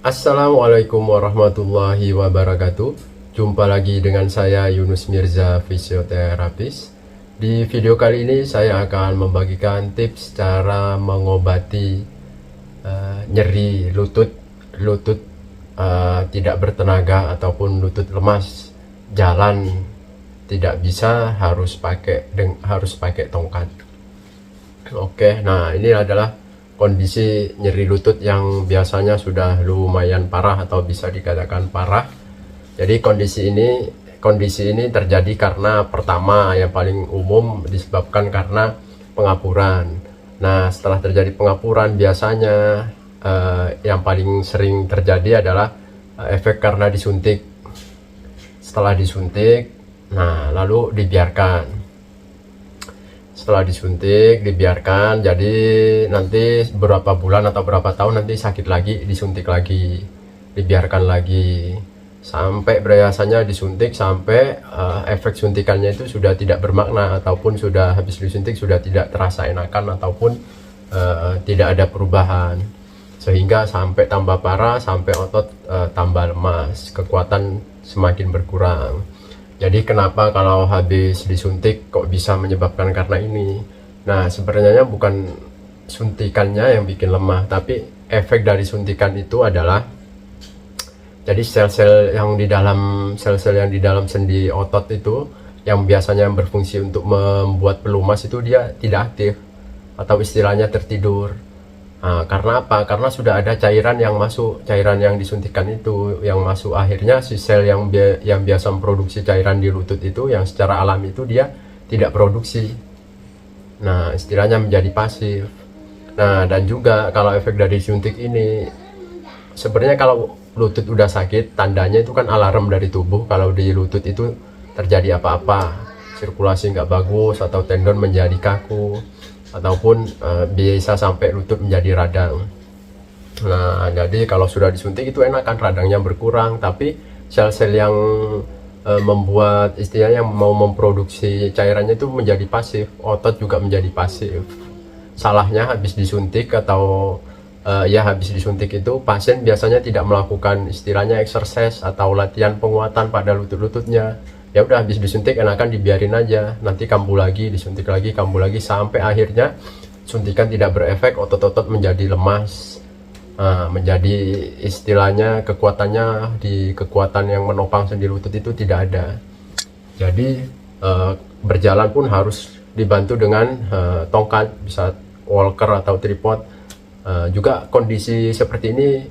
Assalamualaikum warahmatullahi wabarakatuh. Jumpa lagi dengan saya Yunus Mirza, fisioterapis. Di video kali ini saya akan membagikan tips cara mengobati nyeri lutut tidak bertenaga ataupun lutut lemas, jalan tidak bisa, harus pakai tongkat. Oke, nah ini adalah kondisi nyeri lutut yang biasanya sudah lumayan parah atau bisa dikatakan parah. Jadi kondisi ini terjadi karena pertama, yang paling umum disebabkan karena pengapuran. Nah, setelah terjadi pengapuran biasanya yang paling sering terjadi adalah efek karena disuntik. Setelah disuntik, nah lalu setelah disuntik dibiarkan, jadi nanti beberapa bulan atau berapa tahun nanti sakit lagi, disuntik lagi, dibiarkan lagi sampai biasanya disuntik sampai efek suntikannya itu sudah tidak bermakna, ataupun sudah habis disuntik sudah tidak terasa enakan, ataupun tidak ada perubahan, sehingga sampai tambah parah, sampai otot tambah lemas, kekuatan semakin berkurang. Jadi kenapa kalau habis disuntik kok bisa menyebabkan karena ini? Nah, sebenarnya bukan suntikannya yang bikin lemah, tapi efek dari suntikan itu adalah, jadi sel-sel yang di dalam sendi otot itu yang biasanya berfungsi untuk membuat pelumas itu dia tidak aktif, atau istilahnya tertidur. Nah, karena apa? Karena sudah ada cairan yang masuk, cairan yang disuntikan itu yang masuk, akhirnya si sel yang biasa memproduksi cairan di lutut itu yang secara alami itu dia tidak produksi. Nah, istilahnya menjadi pasif. Nah, dan juga kalau efek dari suntik ini, sebenarnya kalau lutut udah sakit, tandanya itu kan alarm dari tubuh kalau di lutut itu terjadi apa-apa, sirkulasi nggak bagus, atau tendon menjadi kaku, ataupun bisa sampai lutut menjadi radang. Nah, jadi kalau sudah disuntik itu enakan, radangnya berkurang, tapi sel-sel yang membuat istilahnya mau memproduksi cairannya itu menjadi pasif, otot juga menjadi pasif. Salahnya habis disuntik atau habis disuntik itu pasien biasanya tidak melakukan istilahnya exercise atau latihan penguatan pada lutut-lututnya. Ya udah, habis disuntik enakan dibiarin aja, nanti kambuh lagi, disuntik lagi, kambuh lagi, sampai akhirnya suntikan tidak berefek, otot-otot menjadi lemas, menjadi istilahnya kekuatannya di kekuatan yang menopang sendi lutut itu tidak ada. Jadi berjalan pun harus dibantu dengan tongkat, bisa walker atau tripod. Juga kondisi seperti ini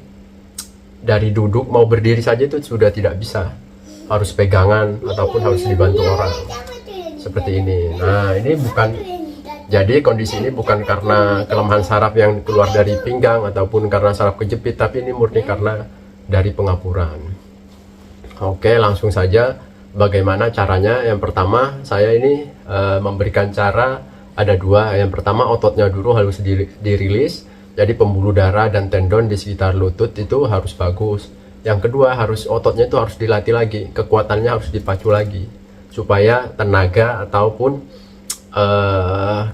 dari duduk mau berdiri saja itu sudah tidak bisa, harus pegangan ataupun harus dibantu orang seperti ini. Nah, ini bukan, jadi kondisi ini bukan karena kelemahan saraf yang keluar dari pinggang ataupun karena saraf kejepit, tapi ini murni karena dari pengapuran. Oke, langsung saja bagaimana caranya. Yang pertama, saya ini memberikan cara ada dua. Yang pertama, ototnya dulu harus dirilis, jadi pembuluh darah dan tendon di sekitar lutut itu harus bagus. Yang kedua, ototnya itu harus dilatih lagi, kekuatannya harus dipacu lagi, supaya tenaga ataupun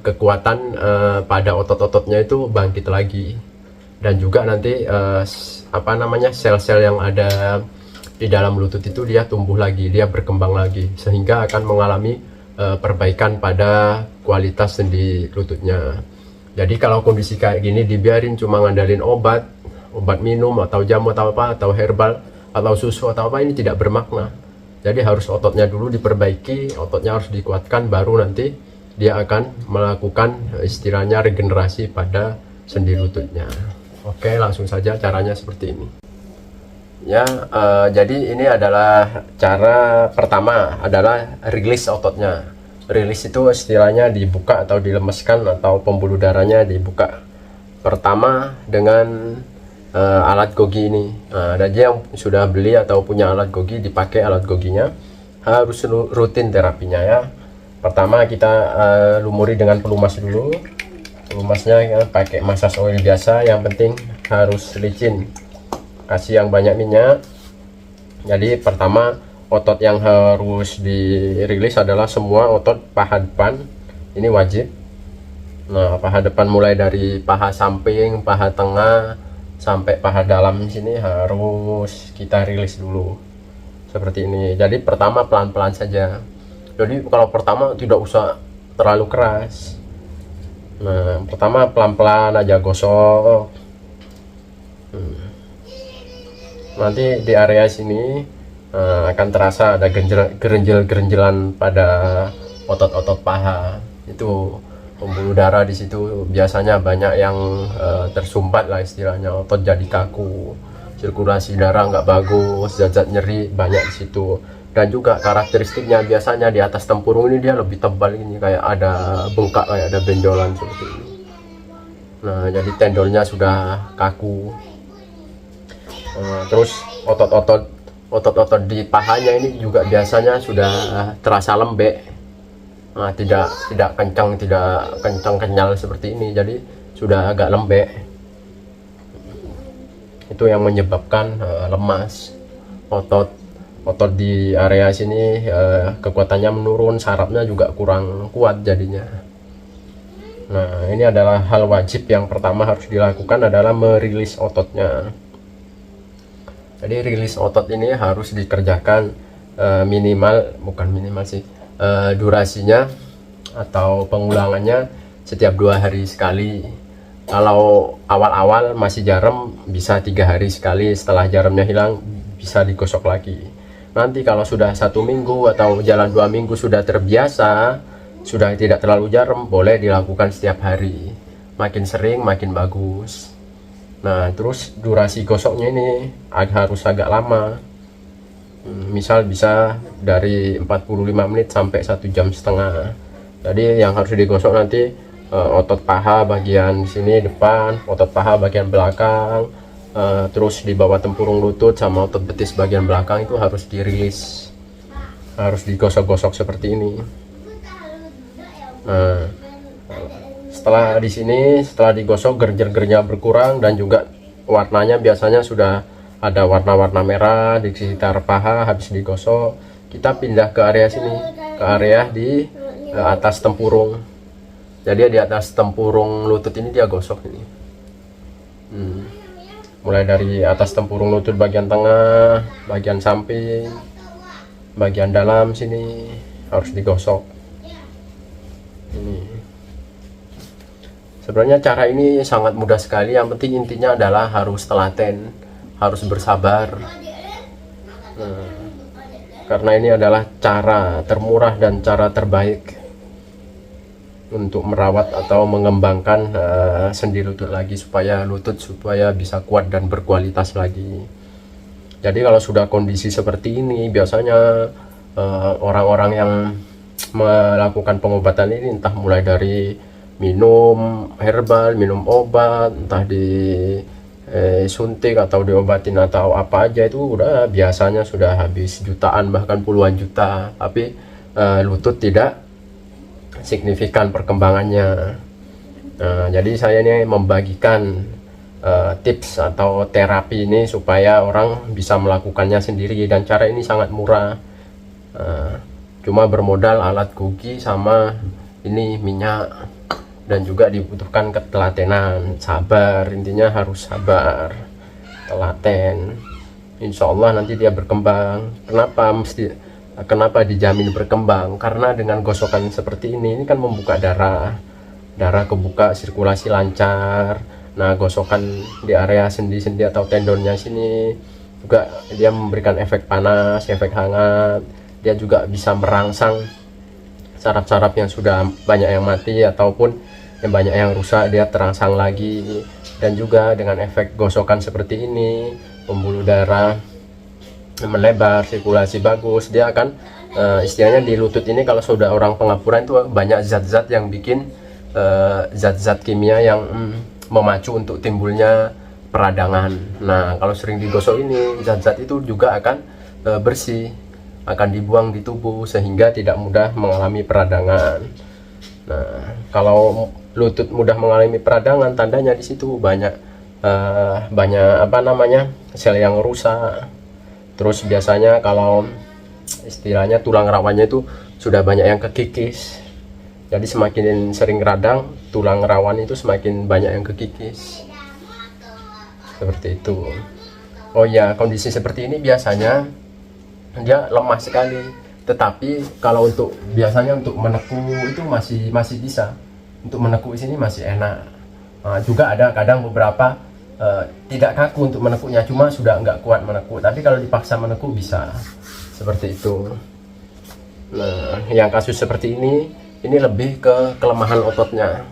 kekuatan pada otot-ototnya itu bangkit lagi. Dan juga nanti sel-sel yang ada di dalam lutut itu dia tumbuh lagi, dia berkembang lagi, sehingga akan mengalami perbaikan pada kualitas sendi lututnya. Jadi kalau kondisi kayak gini dibiarin cuma ngandalin obat minum atau jamu atau apa, atau herbal atau susu atau apa, ini tidak bermakna. Jadi harus ototnya dulu diperbaiki, ototnya harus dikuatkan, baru nanti dia akan melakukan istilahnya regenerasi pada sendi lututnya. Oke, langsung saja caranya seperti ini ya. Jadi ini adalah cara pertama, adalah rilis ototnya. Rilis itu istilahnya dibuka atau dilemeskan, atau pembuluh darahnya dibuka. Pertama dengan alat gogi ini. Ada aja yang sudah beli atau punya alat gogi, dipakai alat goginya, harus rutin terapinya ya. Pertama kita lumuri dengan pelumas dulu. Pelumasnya ya, pakai massage oil biasa, yang penting harus licin, kasih yang banyak minyak. Jadi pertama, otot yang harus dirilis adalah semua otot paha depan, ini wajib. Nah, paha depan mulai dari paha samping, paha tengah, sampai paha dalam sini harus kita rilis dulu seperti ini. Jadi pertama pelan-pelan saja. Jadi kalau pertama tidak usah terlalu keras. Nah, pertama pelan-pelan aja gosok. Nanti di area sini akan terasa ada gerenjel-gerenjelan pada otot-otot paha. Itu pembuluh darah di situ biasanya banyak yang tersumbat lah istilahnya, otot jadi kaku, sirkulasi darah nggak bagus, zat-zat nyeri banyak di situ. Dan juga karakteristiknya biasanya di atas tempurung ini dia lebih tebal, ini kayak ada bengkak, kayak ada benjolan seperti ini. Nah, jadi tendonnya sudah kaku. Terus otot-otot di pahanya ini juga biasanya sudah terasa lembek. Nah, tidak kencang kenyal seperti ini, jadi sudah agak lembek. Itu yang menyebabkan lemas. Otot di area sini kekuatannya menurun, sarafnya juga kurang kuat jadinya. Nah, ini adalah hal wajib yang pertama harus dilakukan adalah merilis ototnya. Jadi rilis otot ini harus dikerjakan bukan minimal sih, durasinya atau pengulangannya setiap 2 hari sekali. Kalau awal-awal masih jarem bisa 3 hari sekali, setelah jaremnya hilang bisa digosok lagi. Nanti kalau sudah 1 minggu atau jalan 2 minggu sudah terbiasa, sudah tidak terlalu jarem, boleh dilakukan setiap hari. Makin sering makin bagus. Nah, terus durasi gosoknya ini harus agak lama. Misal bisa dari 45 menit sampai 1,5 jam. Jadi yang harus digosok nanti otot paha bagian sini depan, otot paha bagian belakang, terus di bawah tempurung lutut sama otot betis bagian belakang itu harus dirilis, harus digosok-gosok seperti ini. Nah, setelah digosok gerjel-gerjel berkurang dan juga warnanya biasanya sudah ada warna-warna merah di sekitar paha, habis digosok kita pindah ke area sini, ke area di atas tempurung. Jadi di atas tempurung lutut ini dia gosok ini. Mulai dari atas tempurung lutut bagian tengah, bagian samping, bagian dalam sini harus digosok. Ini sebenarnya cara ini sangat mudah sekali, yang penting intinya adalah harus telaten, harus bersabar. Karena ini adalah cara termurah dan cara terbaik untuk merawat atau mengembangkan sendi lutut lagi, supaya bisa kuat dan berkualitas lagi. Jadi kalau sudah kondisi seperti ini, biasanya orang-orang yang melakukan pengobatan ini entah mulai dari minum herbal, minum obat, entah suntik atau diobatin atau apa aja, itu udah biasanya sudah habis jutaan bahkan puluhan juta, tapi lutut tidak signifikan perkembangannya. Nah, jadi saya ini membagikan tips atau terapi ini supaya orang bisa melakukannya sendiri, dan cara ini sangat murah. Cuma bermodal alat gugi sama ini minyak, dan juga dibutuhkan ketelatenan, sabar. Intinya harus sabar, telaten. Insya Allah nanti dia berkembang. Kenapa dijamin berkembang? Karena dengan gosokan seperti ini kan membuka darah kebuka, sirkulasi lancar. Nah, gosokan di area sendi-sendi atau tendonnya sini juga dia memberikan efek panas, efek hangat. Dia juga bisa merangsang saraf-saraf yang sudah banyak yang mati ataupun yang banyak yang rusak, dia terangsang lagi. Dan juga dengan efek gosokan seperti ini, pembuluh darah melebar, sirkulasi bagus, dia akan istilahnya di lutut ini kalau sudah orang pengapuran itu banyak zat-zat yang bikin zat-zat kimia yang memacu untuk timbulnya peradangan. Nah, kalau sering digosok ini, zat-zat itu juga akan bersih, akan dibuang di tubuh sehingga tidak mudah mengalami peradangan. Nah, kalau lutut mudah mengalami peradangan, tandanya di situ banyak sel yang rusak. Terus biasanya kalau istilahnya tulang rawannya itu sudah banyak yang kekikis. Jadi semakin sering radang, tulang rawan itu semakin banyak yang kekikis. seperti itu. Oh ya, kondisi seperti ini biasanya dia lemah sekali, tetapi kalau untuk biasanya untuk menekuk itu masih bisa, untuk menekuk di sini masih enak. Juga ada kadang beberapa tidak kaku untuk menekuknya, cuma sudah nggak kuat menekuk, tapi kalau dipaksa menekuk bisa seperti itu. Nah, yang kasus seperti ini lebih ke kelemahan ototnya.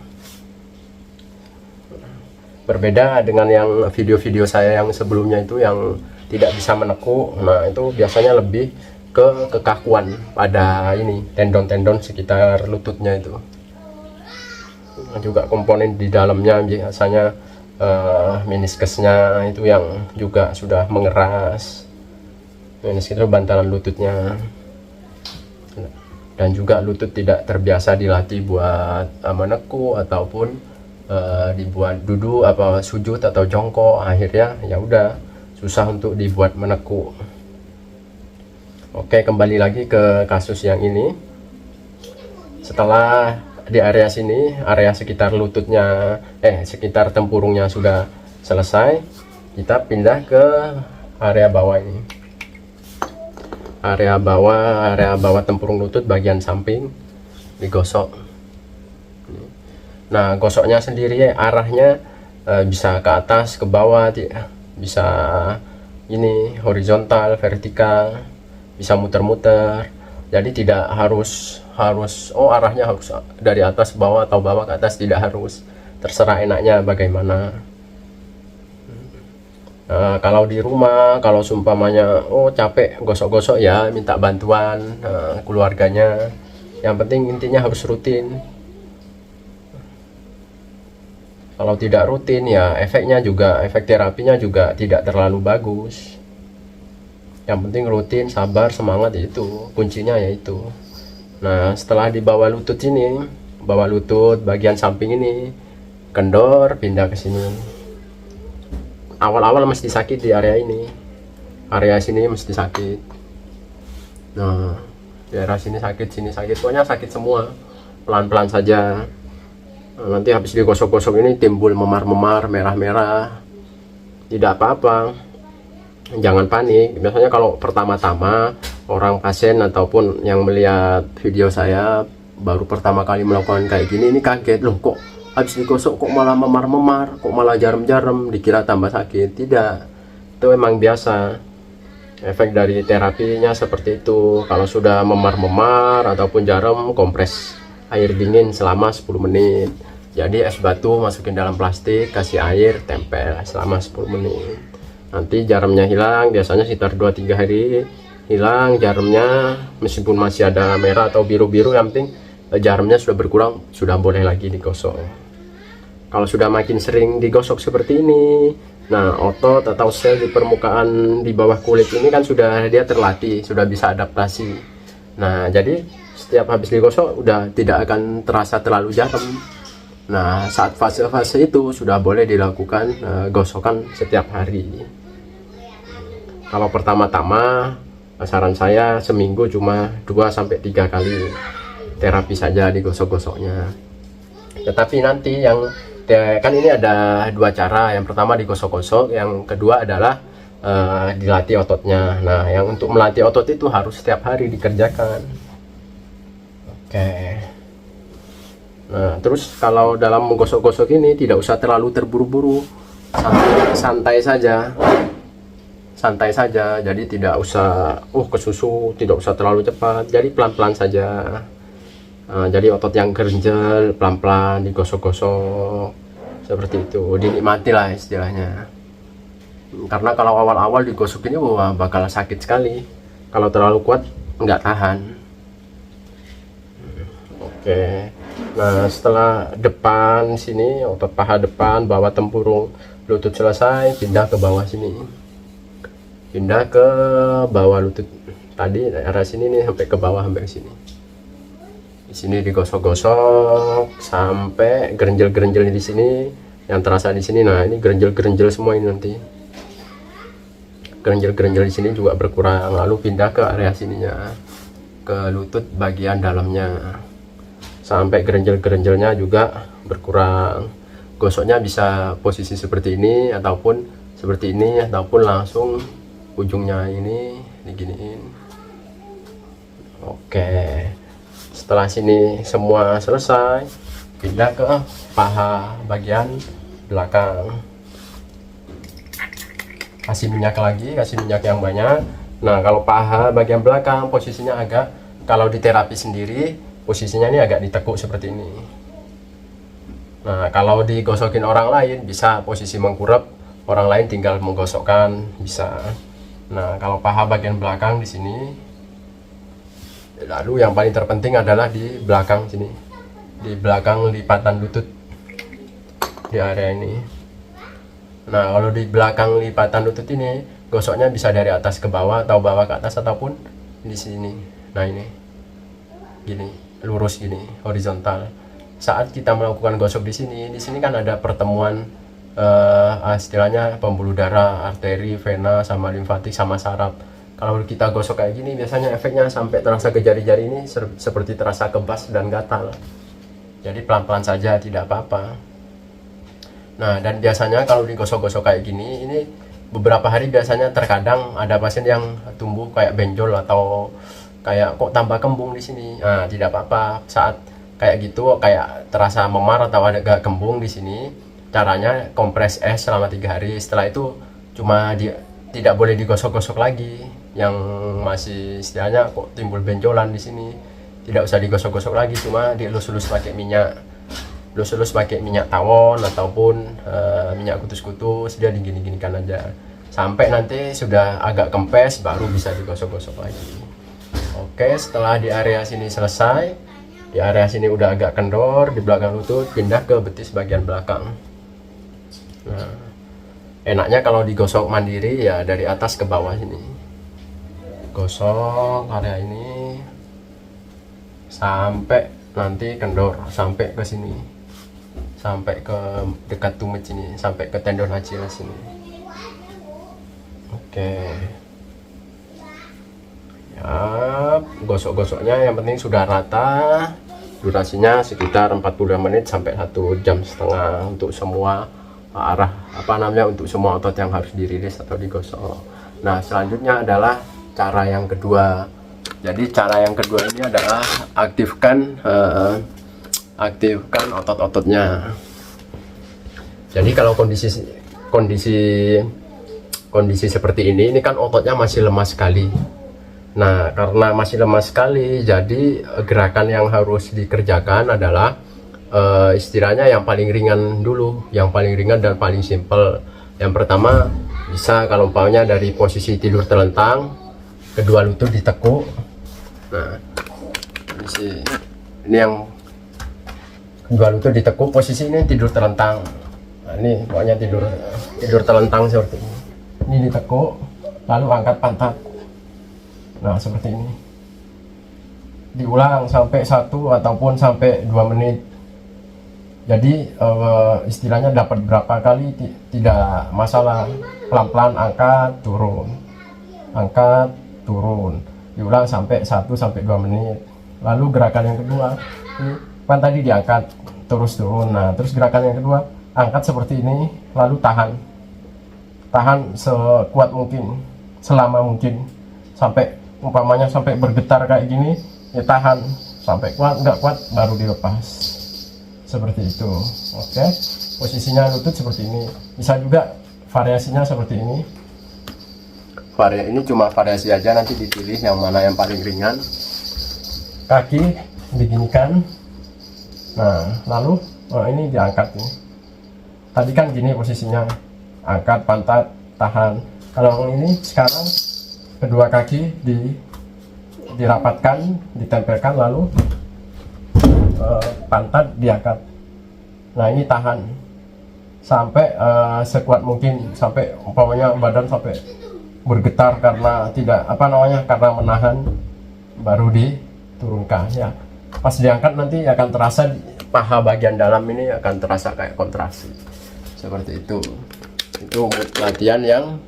Berbeda dengan yang video-video saya yang sebelumnya itu yang tidak bisa menekuk. Nah, itu biasanya lebih ke kekakuan pada ini tendon-tendon sekitar lututnya itu. Juga komponen di dalamnya biasanya meniskesnya itu yang juga sudah mengeras. Meniskes itu bantalan lututnya. Dan juga lutut tidak terbiasa dilatih buat menekuk ataupun dibuat duduk apa sujud atau jongkok, akhirnya ya udah susah untuk dibuat menekuk. Oke, kembali lagi ke kasus yang ini. Setelah di area sini, area sekitar lututnya sekitar tempurungnya sudah selesai, kita pindah ke area bawah ini. Area bawah tempurung lutut bagian samping digosok. Nah, gosoknya sendiri arahnya bisa ke atas, ke bawah, bisa ini horizontal, vertikal, bisa muter-muter. Jadi tidak harus arahnya harus dari atas ke bawah atau bawah ke atas, tidak harus. Terserah enaknya bagaimana. Kalau di rumah, kalau seumpamanya capek gosok-gosok, ya minta bantuan keluarganya. Yang penting intinya harus rutin. Kalau tidak rutin ya efek terapinya juga tidak terlalu bagus. Yang penting rutin, sabar, semangat, itu kuncinya yaitu. Nah, setelah di bawah lutut ini, bawah lutut bagian samping ini kendor, pindah ke sini. Awal-awal mesti sakit di area ini. Area sini mesti sakit. Nah, di area sini sakit, pokoknya sakit semua. Pelan-pelan saja. Nanti habis digosok-gosok ini timbul memar-memar, merah-merah, tidak apa-apa, jangan panik. Biasanya kalau pertama-tama orang pasien ataupun yang melihat video saya baru pertama kali melakukan kayak gini, ini kaget, loh kok habis digosok kok malah memar-memar, kok malah jarum-jarum, dikira tambah sakit. Tidak, itu emang biasa, efek dari terapinya seperti itu. Kalau sudah memar-memar ataupun jarum, kompres air dingin selama 10 menit. Jadi es batu masukin dalam plastik, kasih air, tempel selama 10 menit. Nanti jarumnya hilang, biasanya sekitar 2-3 hari hilang jarumnya. Meskipun masih ada merah atau biru-biru, yang penting jarumnya sudah berkurang, sudah boleh lagi digosok. Kalau sudah makin sering digosok seperti ini, nah otot atau sel di permukaan di bawah kulit ini kan sudah dia terlatih, sudah bisa adaptasi. Nah, jadi setiap habis digosok udah tidak akan terasa terlalu jarum. Nah, saat fase-fase itu sudah boleh dilakukan gosokan setiap hari. Kalau pertama-tama saran saya seminggu cuma 2-3 kali terapi saja digosok-gosoknya. Tetapi nanti yang kan ini ada 2 cara. Yang pertama digosok-gosok, yang kedua adalah dilatih ototnya. Nah, yang untuk melatih otot itu harus setiap hari dikerjakan. Oke. Nah, terus kalau dalam menggosok-gosok ini tidak usah terlalu terburu-buru, santai saja, jadi tidak usah ke susu, tidak usah terlalu cepat, jadi pelan-pelan saja. Jadi otot yang gerenjel pelan-pelan digosok-gosok seperti itu, dinikmati lah istilahnya. Karena kalau awal-awal digosok ini bakal sakit sekali, kalau terlalu kuat nggak tahan. Oke. Nah, setelah depan sini, otot paha depan, bawah tempurung lutut selesai, pindah ke bawah sini. Pindah ke bawah lutut. Tadi area sini nih sampai ke bawah, sampai ke sini. Di sini digosok-gosok sampai gerenjel-gerenjel di sini yang terasa di sini. Nah, ini gerenjel-gerenjel semua ini nanti. Gerenjel-gerenjel di sini juga berkurang, lalu pindah ke area sininya, ke lutut bagian dalamnya. Sampai gerenjel-gerenjelnya juga berkurang. Gosoknya bisa posisi seperti ini ataupun seperti ini, ataupun langsung ujungnya ini diginiin. Oke, setelah sini semua selesai, pindah ke paha bagian belakang. Kasih minyak lagi, kasih minyak yang banyak. Nah, kalau paha bagian belakang posisinya agak, kalau di terapi sendiri posisinya ini agak ditekuk seperti ini. Nah, kalau digosokin orang lain bisa posisi mengkurap, orang lain tinggal menggosokkan, bisa. Nah, kalau paha bagian belakang di sini. Lalu yang paling terpenting adalah di belakang sini, di belakang lipatan lutut, di area ini. Nah, kalau di belakang lipatan lutut ini gosoknya bisa dari atas ke bawah atau bawah ke atas, ataupun di sini. Nah, ini gini, lurus gini, horizontal. Saat kita melakukan gosok di sini kan ada pertemuan istilahnya pembuluh darah, arteri, vena, sama limfatik, sama saraf. Kalau kita gosok kayak gini, biasanya efeknya sampai terasa ke jari-jari ini seperti terasa kebas dan gatal. Jadi pelan-pelan saja, tidak apa-apa. Nah, dan biasanya kalau digosok-gosok kayak gini, ini beberapa hari biasanya terkadang ada pasien yang tumbuh kayak benjol atau kayak kok tambah kembung di sini. Nah, tidak apa-apa. Saat kayak gitu, kayak terasa memar atau ada agak kembung di sini, caranya kompres es selama 3 hari. Setelah itu cuma tidak boleh digosok-gosok lagi. Yang masih istilahnya kok timbul benjolan di sini, tidak usah digosok-gosok lagi, cuma dielus-elus pakai minyak, elus-elus pakai minyak tawon ataupun minyak kutus-kutus, dia digini-ginikan aja sampai nanti sudah agak kempes, baru bisa digosok-gosok lagi. Oke, setelah di area sini selesai, di area sini udah agak kendor di belakang lutut, pindah ke betis bagian belakang. Nah, enaknya kalau digosok mandiri ya dari atas ke bawah sini. Gosok area ini sampai nanti kendor, sampai ke sini, sampai ke dekat tumit sini, sampai ke tendon Achilles sini. Oke. Ya, gosok-gosoknya yang penting sudah rata. Durasinya sekitar 45 menit sampai 1,5 jam untuk semua arah, untuk semua otot yang harus dirilis atau digosok. Nah, selanjutnya adalah cara yang kedua. Jadi cara yang kedua ini adalah aktifkan otot-ototnya. Jadi kalau kondisi seperti ini kan ototnya masih lemah sekali. Nah, karena masih lemah sekali, jadi gerakan yang harus dikerjakan adalah istilahnya yang paling ringan dulu, yang paling ringan dan paling simpel. Yang pertama, bisa kalau umpamanya dari posisi tidur telentang, kedua lutut ditekuk. Nah, ini yang kedua lutut ditekuk, posisi ini tidur telentang. Nah, ini pokoknya tidur telentang seperti ini. Ini ditekuk, lalu angkat pantat. Nah, seperti ini. Diulang sampai 1 ataupun sampai 2 menit. Jadi istilahnya dapat berapa kali tidak masalah. Pelan-pelan angkat, turun. Angkat, turun, diulang sampai 1-2 menit. Lalu gerakan yang kedua, ini kan tadi diangkat terus turun. Nah, terus gerakan yang kedua, angkat seperti ini, lalu tahan sekuat mungkin, selama mungkin, sampai umpamanya sampai bergetar kayak gini, ya tahan sampai kuat. Nggak kuat baru dilepas, seperti itu. Oke, posisinya lutut seperti ini. Bisa juga variasinya seperti ini. Ini cuma variasi aja, nanti dipilih yang mana yang paling ringan. Kaki diginikan. Nah, lalu ini diangkat nih. Tadi kan gini posisinya, angkat pantat, tahan. Kalau ini sekarang kedua kaki dirapatkan, ditempelkan, lalu pantat diangkat. Nah, ini tahan sampai sekuat mungkin, sampai umpamanya badan sampai bergetar karena karena menahan, baru diturunkan ya. Pas diangkat nanti akan terasa paha bagian dalam ini akan terasa kayak kontraksi seperti itu. Itu latihan yang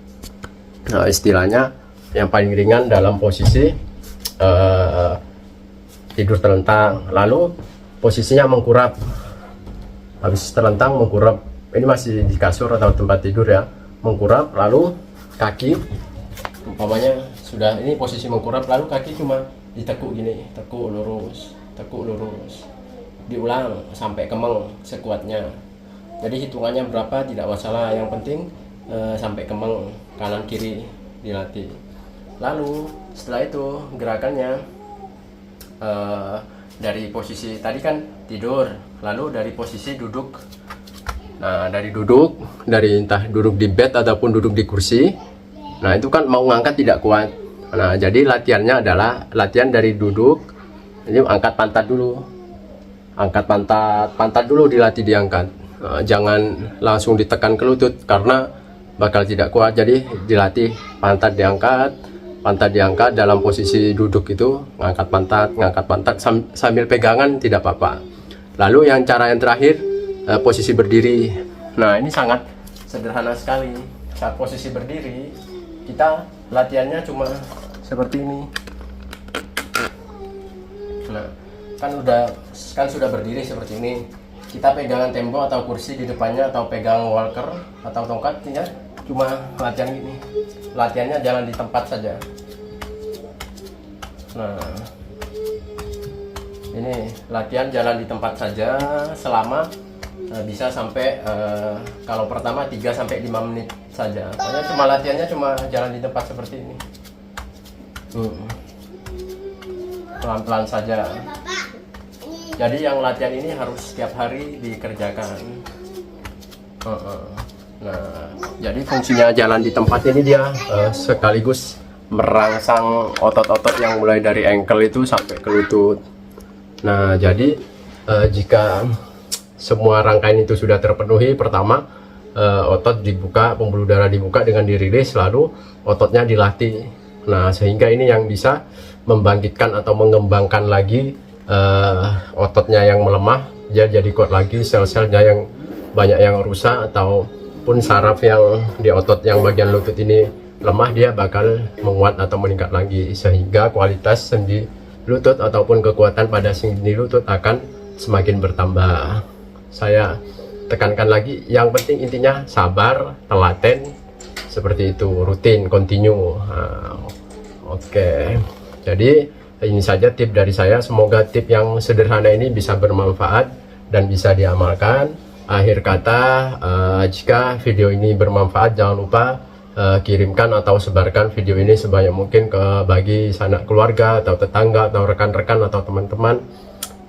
istilahnya yang paling ringan dalam posisi tidur telentang. Lalu posisinya mengkurap, habis telentang mengkurap. Ini masih di kasur atau tempat tidur ya, mengkurap, lalu kaki umpamanya sudah ini posisi mengkurap, lalu kaki cuma ditekuk gini, tekuk lurus, diulang sampai kemeng sekuatnya. Jadi hitungannya berapa tidak masalah, yang penting sampai kemeng kanan kiri dilatih. Lalu setelah itu gerakannya dari posisi tadi kan tidur, lalu dari posisi duduk. Nah, dari entah duduk di bed ataupun duduk di kursi. Nah, itu kan mau ngangkat tidak kuat. Nah, jadi latihannya adalah latihan dari duduk. Ini angkat pantat dulu. Angkat pantat dulu dilatih diangkat. Jangan langsung ditekan ke lutut karena bakal tidak kuat. Jadi dilatih pantat diangkat dalam posisi duduk itu, ngangkat pantat sambil pegangan tidak apa-apa. Lalu cara yang terakhir, posisi berdiri. Nah, ini sangat sederhana sekali. Saat posisi berdiri kita latihannya cuma seperti ini. Nah, kan sudah berdiri seperti ini, kita pegangan tembok atau kursi di depannya atau pegang walker atau tongkat ya, cuma latihan gini. Latihannya jalan di tempat saja. Nah, ini latihan jalan di tempat saja selama bisa sampai kalau pertama 3-5 menit saja. Pokoknya cuma latihannya cuma jalan di tempat seperti ini. Pelan-pelan saja. Jadi yang latihan ini harus setiap hari dikerjakan. Nah, jadi fungsinya jalan di tempat ini dia sekaligus merangsang otot-otot yang mulai dari ankle itu sampai ke lutut. Nah, jadi jika semua rangkaian itu sudah terpenuhi, pertama otot dibuka, pembuluh darah dibuka dengan dirilis, lalu ototnya dilatih. Nah, sehingga ini yang bisa membangkitkan atau mengembangkan lagi ototnya yang melemah, dia jadi kuat lagi, sel-selnya yang banyak yang rusak ataupun saraf yang di otot yang bagian lutut ini lemah, dia bakal menguat atau meningkat lagi, sehingga kualitas sendi lutut ataupun kekuatan pada sendi lutut akan semakin bertambah. Saya tekankan lagi, yang penting intinya sabar, telaten, seperti itu, rutin, continue. Oke. Jadi ini saja tip dari saya. Semoga tip yang sederhana ini bisa bermanfaat dan bisa diamalkan. Akhir kata, jika video ini bermanfaat, jangan lupa kirimkan atau sebarkan video ini sebanyak mungkin bagi sanak keluarga atau tetangga atau rekan-rekan atau teman-teman.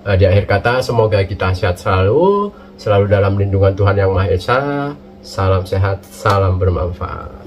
Di akhir kata, semoga kita sehat selalu dalam lindungan Tuhan Yang Maha Esa. Salam sehat, salam bermanfaat.